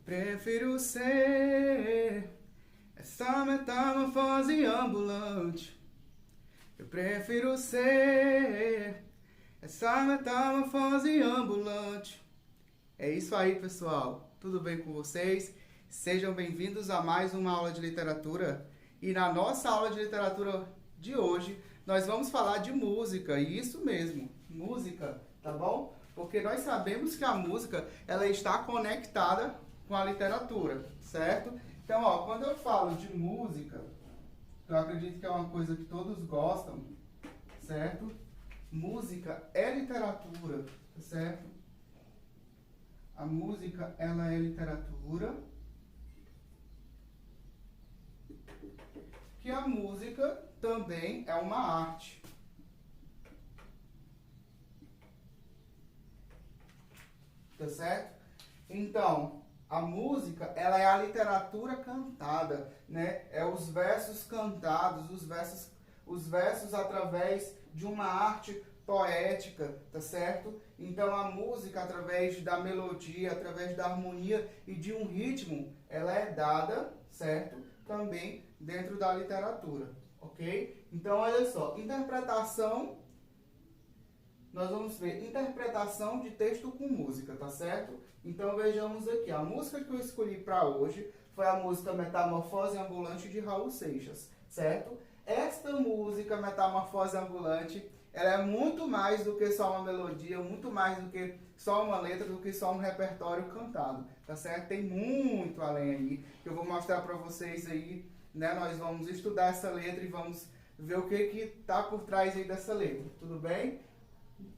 Prefiro ser essa metamorfose ambulante. Eu prefiro ser essa metamorfose ambulante. É isso aí, pessoal. Tudo bem com vocês? Sejam bem-vindos a mais uma aula de literatura. E na nossa aula de literatura de hoje, nós vamos falar de música. E isso mesmo, música, tá bom? Porque nós sabemos que a música, ela está conectada com a literatura, certo? Então, quando eu falo de música, eu acredito que é uma coisa que todos gostam, certo? Música é literatura, certo? A música, ela é literatura. Que a música também é uma arte. Tá certo? Então, a música, ela é a literatura cantada, né? É os versos cantados, os versos através de uma arte poética, tá certo? Então, a música, através da melodia, através da harmonia e de um ritmo, ela é dada, certo? Também dentro da literatura, ok? Então, olha só, interpretação, nós vamos ver interpretação de texto com música, tá certo? Então, vejamos aqui, a música que eu escolhi para hoje foi a música Metamorfose Ambulante de Raul Seixas, certo? Esta música, Metamorfose Ambulante, ela é muito mais do que só uma melodia, muito mais do que só uma letra, do que só um repertório cantado, tá certo? Tem muito além aí, que eu vou mostrar para vocês aí, né? Nós vamos estudar essa letra e vamos ver o que tá por trás aí dessa letra, tudo bem?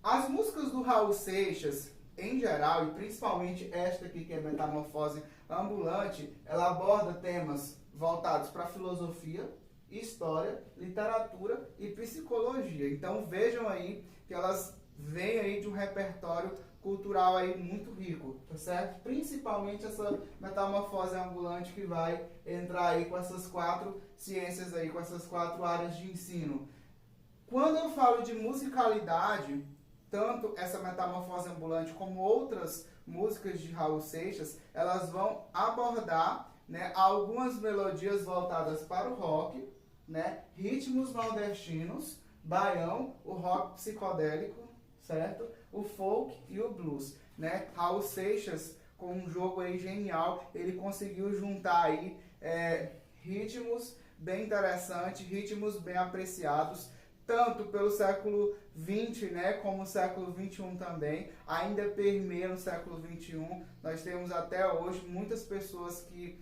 As músicas do Raul Seixas, em geral, e principalmente esta aqui que é Metamorfose Ambulante, ela aborda temas voltados para filosofia, história, literatura e psicologia. Então vejam aí que elas vêm aí de um repertório cultural aí muito rico, tá certo? Principalmente essa Metamorfose Ambulante que vai entrar aí com essas 4 ciências aí, com essas 4 áreas de ensino. Quando eu falo de musicalidade, tanto essa Metamorfose Ambulante como outras músicas de Raul Seixas, elas vão abordar, né, algumas melodias voltadas para o rock, né, ritmos nordestinos, baião, o rock psicodélico, certo? O folk e o blues, né? Raul Seixas, com um jogo aí genial, ele conseguiu juntar aí ritmos bem interessantes, ritmos bem apreciados, tanto pelo século XX, né, como o século XXI também, ainda permeia no século XXI. Nós temos até hoje muitas pessoas que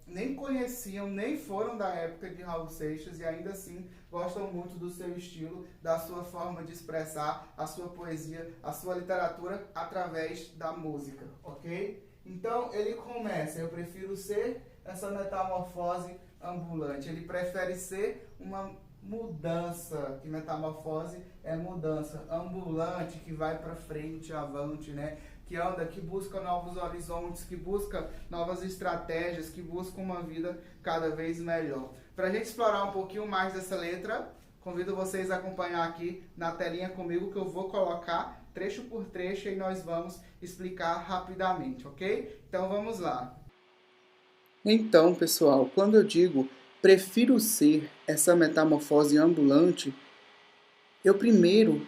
nem conheciam, nem foram da época de Raul Seixas e ainda assim gostam muito do seu estilo, da sua forma de expressar a sua poesia, a sua literatura através da música, ok? Então ele começa, eu prefiro ser essa metamorfose ambulante, ele prefere ser uma mudança, que metamorfose é mudança, ambulante, que vai para frente, avante, né? Que anda, que busca novos horizontes, que busca novas estratégias, que busca uma vida cada vez melhor. Para a gente explorar um pouquinho mais dessa letra, convido vocês a acompanhar aqui na telinha comigo, que eu vou colocar trecho por trecho e nós vamos explicar rapidamente, ok? Então vamos lá. Então, pessoal, quando eu digo prefiro ser essa metamorfose ambulante, eu primeiro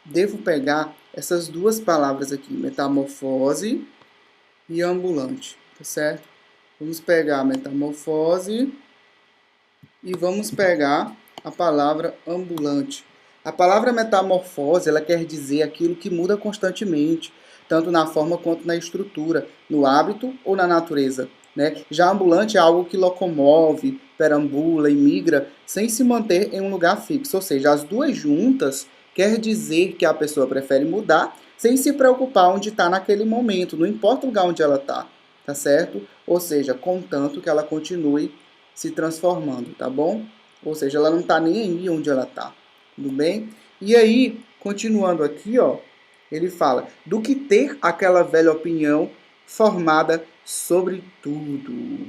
devo pegar essas duas palavras aqui, metamorfose e ambulante, tá certo? Vamos pegar metamorfose e vamos pegar a palavra ambulante. A palavra metamorfose, ela quer dizer aquilo que muda constantemente, tanto na forma quanto na estrutura, no hábito ou na natureza, né? Já ambulante é algo que locomove, perambula e migra sem se manter em um lugar fixo, ou seja, as duas juntas quer dizer que a pessoa prefere mudar sem se preocupar onde está naquele momento, não importa o lugar onde ela está, tá certo? Ou seja, contanto que ela continue se transformando, tá bom? Ou seja, ela não está nem aí onde ela está, tudo bem? E aí, continuando aqui, ele fala do que ter aquela velha opinião formada sobre tudo.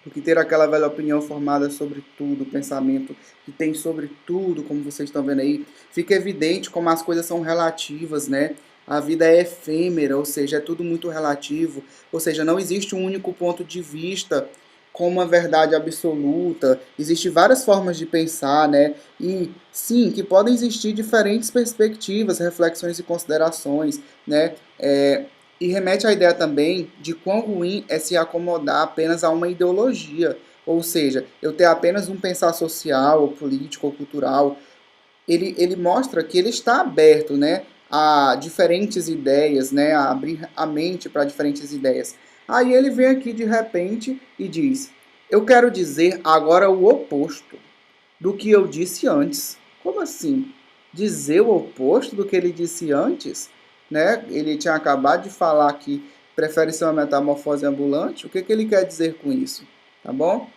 Do que ter aquela velha opinião formada sobre tudo, pensamento que tem sobre tudo, como vocês estão vendo aí, fica evidente como as coisas são relativas, né? a vida é efêmera, ou seja, é tudo muito relativo, ou seja, não existe um único ponto de vista com uma verdade absoluta, existem várias formas de pensar, né? E sim, que podem existir diferentes perspectivas, reflexões e considerações, né? E remete à ideia também de quão ruim é se acomodar apenas a uma ideologia, ou seja, eu ter apenas um pensar social, ou político, ou cultural. Ele mostra que ele está aberto, né, a diferentes ideias, né, a abrir a mente para diferentes ideias. Aí ele vem aqui de repente e diz: eu quero dizer agora o oposto do que eu disse antes. Como assim? Dizer o oposto do que ele disse antes? Né? Ele tinha acabado de falar que prefere ser uma metamorfose ambulante. O que ele quer dizer com isso? Tá bom?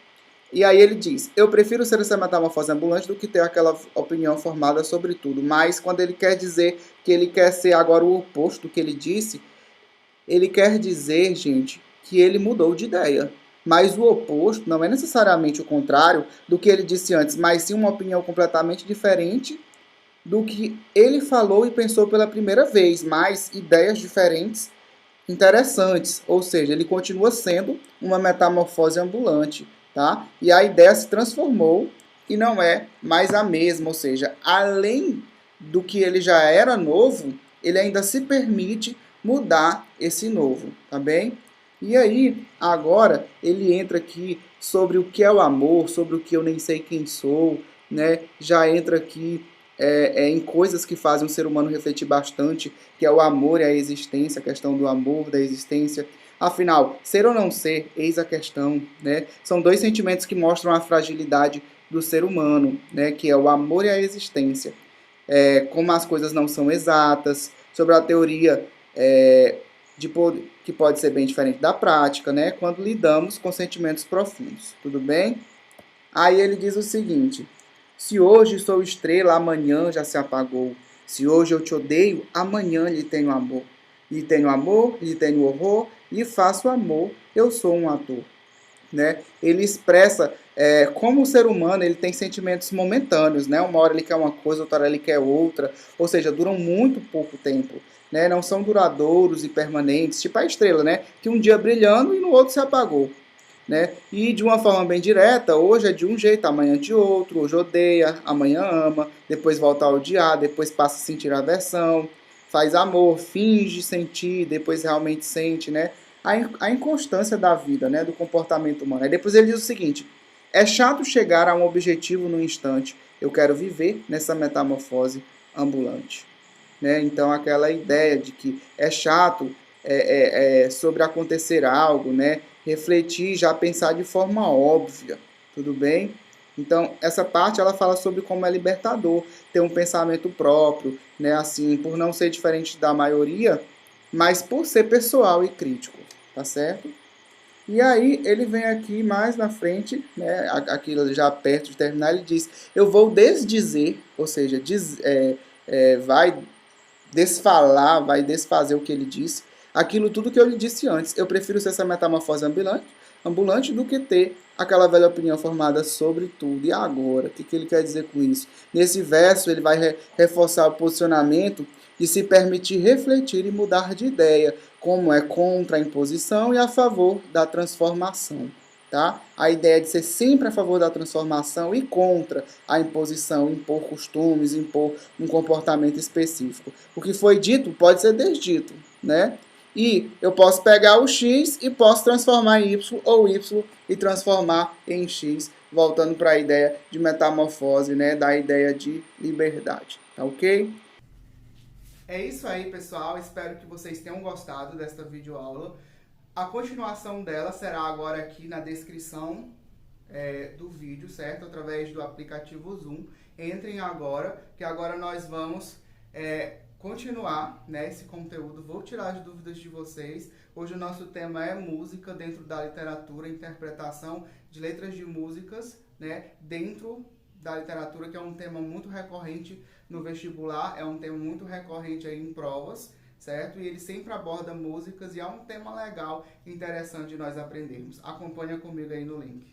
E aí ele diz: eu prefiro ser essa metamorfose ambulante do que ter aquela opinião formada sobre tudo. Mas quando ele quer dizer que ele quer ser agora o oposto do que ele disse, ele quer dizer, gente, que ele mudou de ideia. Mas o oposto não é necessariamente o contrário do que ele disse antes, mas sim uma opinião completamente diferente do que ele falou e pensou pela primeira vez, mas ideias diferentes, interessantes. Ou seja, ele continua sendo uma metamorfose ambulante, tá? E a ideia se transformou e não é mais a mesma, ou seja, além do que ele já era novo, ele ainda se permite mudar esse novo, tá bem? E aí, agora, ele entra aqui sobre o que é o amor, sobre o que eu nem sei quem sou, né? Já entra aqui em coisas que fazem o ser humano refletir bastante, que é o amor e a existência, a questão do amor, da existência. Afinal, ser ou não ser, eis a questão, né? São dois sentimentos que mostram a fragilidade do ser humano, né? Que é o amor e a existência. Como as coisas não são exatas, sobre a teoria que pode ser bem diferente da prática, né? Quando lidamos com sentimentos profundos, tudo bem? Aí ele diz o seguinte: se hoje sou estrela, amanhã já se apagou. Se hoje eu te odeio, amanhã lhe tenho amor. Lhe tenho amor, lhe tenho horror, lhe faço amor, eu sou um ator. Né? Ele expressa como o ser humano ele tem sentimentos momentâneos, né? Uma hora ele quer uma coisa, outra hora ele quer outra, ou seja, duram muito pouco tempo, né? Não são duradouros e permanentes, tipo a estrela, né? Que um dia brilhando e no outro se apagou. Né? E de uma forma bem direta, hoje é de um jeito, amanhã de outro, hoje odeia, amanhã ama, depois volta a odiar, depois passa a sentir aversão, faz amor, finge sentir, depois realmente sente, né? A inconstância da vida, né? Do comportamento humano. Aí depois ele diz o seguinte: é chato chegar a um objetivo no instante, eu quero viver nessa metamorfose ambulante. Né? Então aquela ideia de que é chato sobre acontecer algo, né? Refletir, já pensar de forma óbvia, tudo bem? Então essa parte ela fala sobre como é libertador ter um pensamento próprio, né? Assim, por não ser diferente da maioria, mas por ser pessoal e crítico, tá certo? E aí ele vem aqui mais na frente, né, aqui já perto de terminar, ele diz: eu vou desdizer, ou seja, vai desfalar, vai desfazer o que ele disse, aquilo tudo que eu lhe disse antes. Eu prefiro ser essa metamorfose ambulante do que ter aquela velha opinião formada sobre tudo. E agora? O que ele quer dizer com isso? Nesse verso, ele vai reforçar o posicionamento de se permitir refletir e mudar de ideia, como é contra a imposição e a favor da transformação. Tá? A ideia de ser sempre a favor da transformação e contra a imposição, impor costumes, impor um comportamento específico. O que foi dito pode ser desdito, né? E eu posso pegar o X e posso transformar em Y, ou Y e transformar em X, voltando para a ideia de metamorfose, né? Da ideia de liberdade, tá ok? É isso aí, pessoal. Espero que vocês tenham gostado desta videoaula. A continuação dela será agora aqui na descrição do vídeo, certo? Através do aplicativo Zoom. Entrem agora, que agora nós vamos continuar, né, esse conteúdo. Vou tirar as dúvidas de vocês. Hoje o nosso tema é música dentro da literatura, interpretação de letras de músicas, né, dentro da literatura, que é um tema muito recorrente no vestibular, é um tema muito recorrente aí em provas, certo? E ele sempre aborda músicas e é um tema legal, interessante de nós aprendermos. Acompanha comigo aí no link.